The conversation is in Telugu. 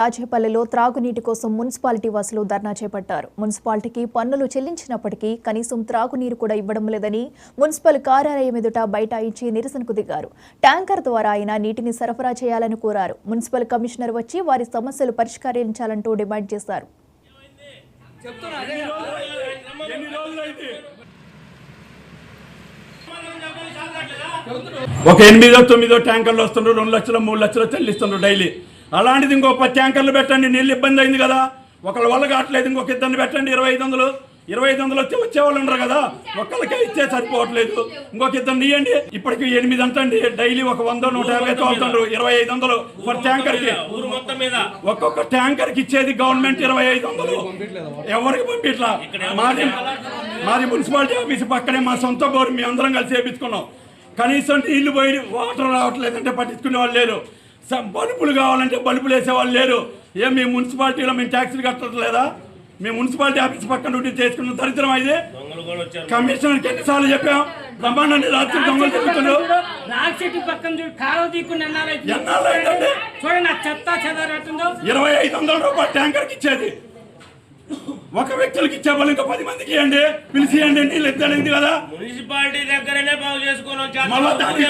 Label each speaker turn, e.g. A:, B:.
A: రాజేపల్లిలో త్రాగునీటి కోసం మున్సిపాలిటీ వాసులు ధర్నా చేపట్టారు. మున్సిపాలిటీకి పన్నులు చెల్లించినప్పటికీ కనీసం త్రాగునీరు కూడా ఇవ్వడం లేదని మున్సిపల్ కార్యాలయం ఎదుట బైఠాయించి నిరసనకు దిగారు. ట్యాంకర్ ద్వారా అయినా నీటిని సరఫరా చేయాలని కోరారు. మున్సిపల్ కమిషనర్ వచ్చి వారి సమస్యలు పరిష్కరించాలంటూ డిమాండ్ చేశారు.
B: ఒక 8-9 ట్యాంకర్లు వస్తుండ్రు, 2 లక్షలు 3 లక్షలు చెల్లిస్తుండ్రు డైలీ. అలాంటిది ఇంకో 10 ట్యాంకర్లు పెట్టండి, నీళ్ళు ఇబ్బంది అయింది కదా. ఒకళ్ళ వల్ల కావట్లేదు, ఇంకొక ఇద్దరిని పెట్టండి. 2500 వచ్చేవాళ్ళు ఉండరు కదా, ఒక్కళ్ళకే ఇచ్చే సరిపోవట్లేదు. ఇంకొక ఇద్దరిని ఇవ్వండి. ఇప్పటికి 8 అంటండి, డైలీ ఒక 100-150 తోలుతుండ్రు. 2500 పర్ ట్యాంకర్కి. ఒక్కొక్క ట్యాంకర్కి ఇచ్చేది గవర్నమెంట్ 2500. ఎవరికి పంపిట్లా. మాది మున్సిపాలిటీ ఆఫీస్ పక్కనే మా సొంత బోరు, మేము అందరం కలిసి వేయించుకున్నాం. కనీసం నీళ్లు పోయి వాటర్ రావట్లేదంటే పట్టించుకునే వాళ్ళు లేరు. బల్బులు కావాలంటే బల్బులు వేసేవాళ్ళు లేరు. ఏం మీ మున్సిపాలిటీలో మేము ట్యాక్సీలు కట్టట్లేదా? మేము మున్సిపాలిటీ ఆఫీస్ పక్కన ఉండి చేసుకున్న దరిద్రం అయితే కమిషనర్కి ఎన్నిసార్లు చెప్పాం. బ్రహ్మాండాన్ని రాత్రి దొంగలు చెప్తున్నారు. ఎన్నాళ్ళైందండి? 2500 రూపాయలు ట్యాంకర్కి ఇచ్చేది. ఒక వ్యక్తులకి ఇచ్చే వాళ్ళు ఇంకా 10 మందికి ఇవ్వండి, పిలిచియండి. నీళ్ళు ఎత్తలేదు కదా,
C: మున్సిపాలిటీ దగ్గరనే బాగు చేసుకోవాలి.
B: మళ్ళీ దాని